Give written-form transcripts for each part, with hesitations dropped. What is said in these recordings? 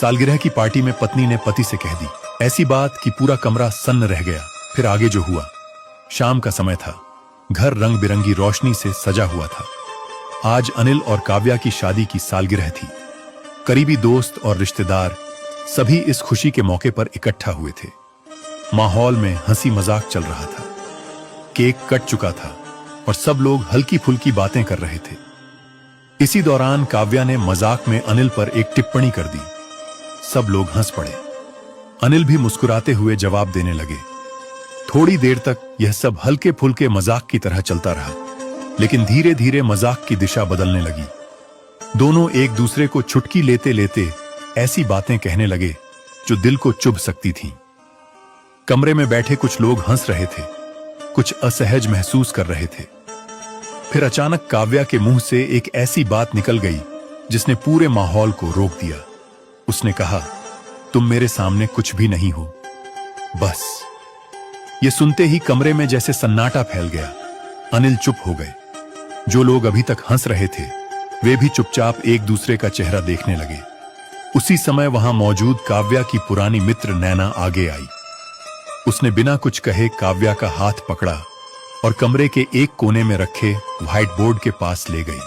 सालगिरह की पार्टी में पत्नी ने पति से कह दी ऐसी बात कि पूरा कमरा सन्न रह गया। फिर आगे जो हुआ, शाम का समय था, घर रंग बिरंगी रोशनी से सजा हुआ था। आज अनिल और काव्या की शादी की सालगिरह थी। करीबी दोस्त और रिश्तेदार सभी इस खुशी के मौके पर इकट्ठा हुए थे। माहौल में हंसी मजाक चल रहा था, केक कट चुका था और सब लोग हल्की फुल्की बातें कर रहे थे। इसी दौरान काव्या ने मजाक में अनिल पर एक टिप्पणी कर दी। सब लोग हंस पड़े। अनिल भी मुस्कुराते हुए जवाब देने लगे। थोड़ी देर तक यह सब हल्के फुल्के मजाक की तरह चलता रहा, लेकिन धीरे धीरे मजाक की दिशा बदलने लगी। दोनों एक दूसरे को चुटकी लेते लेते ऐसी बातें कहने लगे जो दिल को चुभ सकती थीं। कमरे में बैठे कुछ लोग हंस रहे थे, कुछ असहज महसूस कर रहे थे। फिर अचानक काव्या के मुंह से एक ऐसी बात निकल गई जिसने पूरे माहौल को रोक दिया। उसने कहा, तुम मेरे सामने कुछ भी नहीं हो, बस। यह सुनते ही कमरे में जैसे सन्नाटा फैल गया। अनिल चुप हो गए। जो लोग अभी तक हंस रहे थे वे भी चुपचाप एक दूसरे का चेहरा देखने लगे। उसी समय वहां मौजूद काव्या की पुरानी मित्र नैना आगे आई। उसने बिना कुछ कहे काव्या का हाथ पकड़ा और कमरे के एक कोने में रखे व्हाइट बोर्ड के पास ले गई।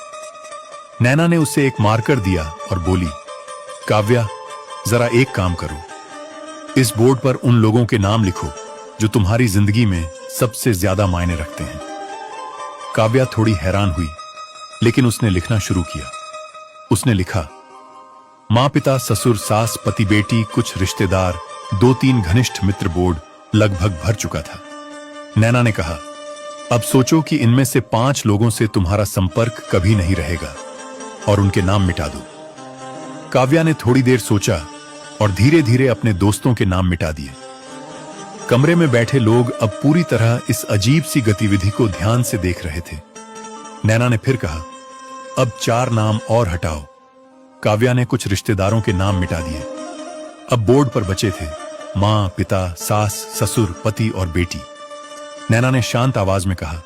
नैना ने उसे एक मार्कर दिया और बोली, काव्या, जरा एक काम करो, इस बोर्ड पर उन लोगों के नाम लिखो जो तुम्हारी जिंदगी में सबसे ज्यादा मायने रखते हैं। काव्या थोड़ी हैरान हुई, लेकिन उसने लिखना शुरू किया। उसने लिखा, मां पिता ससुर सास पति बेटी कुछ रिश्तेदार 2-3 घनिष्ठ मित्र। बोर्ड लगभग भर चुका था। नैना ने कहा, अब सोचो कि इनमें से 5 लोगों से तुम्हारा संपर्क कभी नहीं रहेगा और उनके नाम मिटा दो। काव्या ने थोड़ी देर सोचा और धीरे धीरे अपने दोस्तों के नाम मिटा दिए। कमरे में बैठे लोग अब पूरी तरह इस अजीब सी गतिविधि को ध्यान से देख रहे थे। नैना ने फिर कहा, अब 4 नाम और हटाओ। काव्या ने कुछ रिश्तेदारों के नाम मिटा दिए। अब बोर्ड पर बचे थे मां, पिता, सास, ससुर, पति और बेटी। नैना ने शांत आवाज में कहा,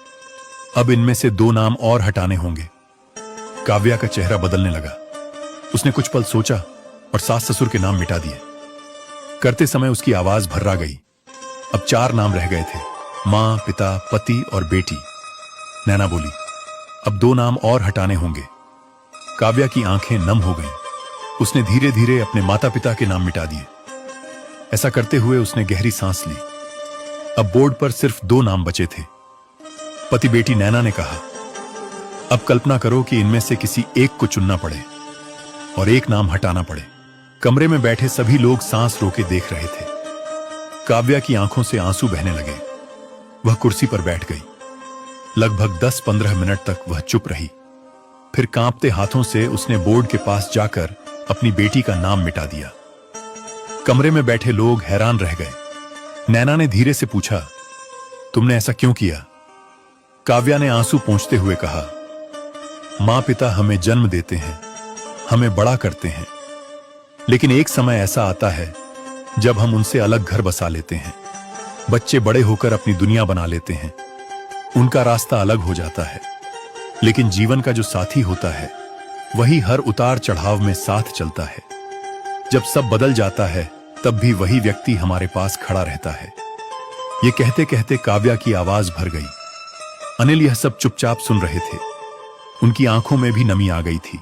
अब इनमें से 2 नाम और हटाने होंगे। काव्या का चेहरा बदलने लगा। उसने कुछ पल सोचा और सास ससुर के नाम मिटा दिए। करते समय उसकी आवाज भर्रा गई। अब 4 नाम रह गए थे, मां, पिता, पति और बेटी। नैना बोली, अब 2 नाम और हटाने होंगे। काव्या की आंखें नम हो गईं। उसने धीरे धीरे अपने माता पिता के नाम मिटा दिए। ऐसा करते हुए उसने गहरी सांस ली। अब बोर्ड पर सिर्फ 2 नाम बचे थे। पति बेटी। नैना ने कहा, अब कल्पना करो कि इनमें से किसी एक को चुनना पड़े और एक नाम हटाना पड़े। कमरे में बैठे सभी लोग सांस रोके देख रहे थे। काव्या की आंखों से आंसू बहने लगे। वह कुर्सी पर बैठ गई। लगभग 10-15 मिनट तक वह चुप रही। फिर कांपते हाथों से उसने बोर्ड के पास जाकर अपनी बेटी का नाम मिटा दिया। कमरे में बैठे लोग हैरान रह गए। नैना ने धीरे से पूछा, तुमने ऐसा क्यों किया? काव्या ने आंसू पोंछते हुए कहा, मां पिता हमें जन्म देते हैं, हमें बड़ा करते हैं, लेकिन एक समय ऐसा आता है जब हम उनसे अलग घर बसा लेते हैं। बच्चे बड़े होकर अपनी दुनिया बना लेते हैं, उनका रास्ता अलग हो जाता है, लेकिन जीवन का जो साथी होता है वही हर उतार चढ़ाव में साथ चलता है। जब सब बदल जाता है तब भी वही व्यक्ति हमारे पास खड़ा रहता है। ये कहते कहते काव्या की आवाज भर गई। अनिल यह सब चुपचाप सुन रहे थे। उनकी आंखों में भी नमी आ गई थी।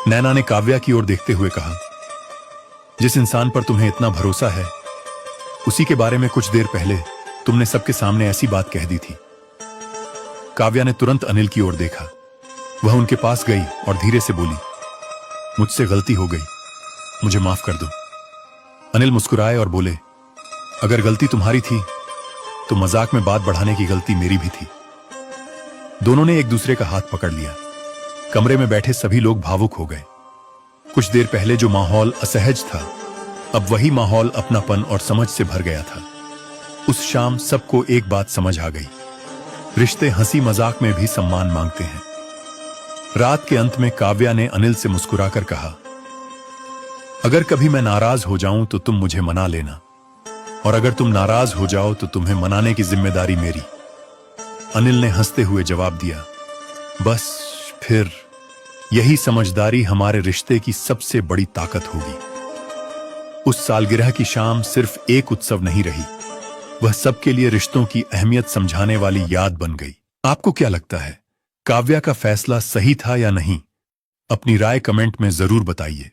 नैना ने काव्या की ओर देखते हुए कहा, जिस इंसान पर तुम्हें इतना भरोसा है उसी के बारे में कुछ देर पहले तुमने सबके सामने ऐसी बात कह दी थी। काव्या ने तुरंत अनिल की ओर देखा। वह उनके पास गई और धीरे से बोली, मुझसे गलती हो गई, मुझे माफ कर दो। अनिल मुस्कुराए और बोले, अगर गलती तुम्हारी थी तो मजाक में बात बढ़ाने की गलती मेरी भी थी। दोनों ने एक दूसरे का हाथ पकड़ लिया। कमरे में बैठे सभी लोग भावुक हो गए। कुछ देर पहले जो माहौल असहज था, अब वही माहौल अपनापन और समझ से भर गया था। उस शाम सबको एक बात समझ आ गई, रिश्ते हंसी मजाक में भी सम्मान मांगते हैं। रात के अंत में काव्या ने अनिल से मुस्कुराकर कहा, अगर कभी मैं नाराज हो जाऊं तो तुम मुझे मना लेना, और अगर तुम नाराज हो जाओ तो तुम्हें मनाने की जिम्मेदारी मेरी। अनिल ने हंसते हुए जवाब दिया, बस फिर यही समझदारी हमारे रिश्ते की सबसे बड़ी ताकत होगी। उस सालगिरह की शाम सिर्फ एक उत्सव नहीं रही, वह सबके लिए रिश्तों की अहमियत समझाने वाली याद बन गई। आपको क्या लगता है, काव्या का फैसला सही था या नहीं? अपनी राय कमेंट में जरूर बताइए।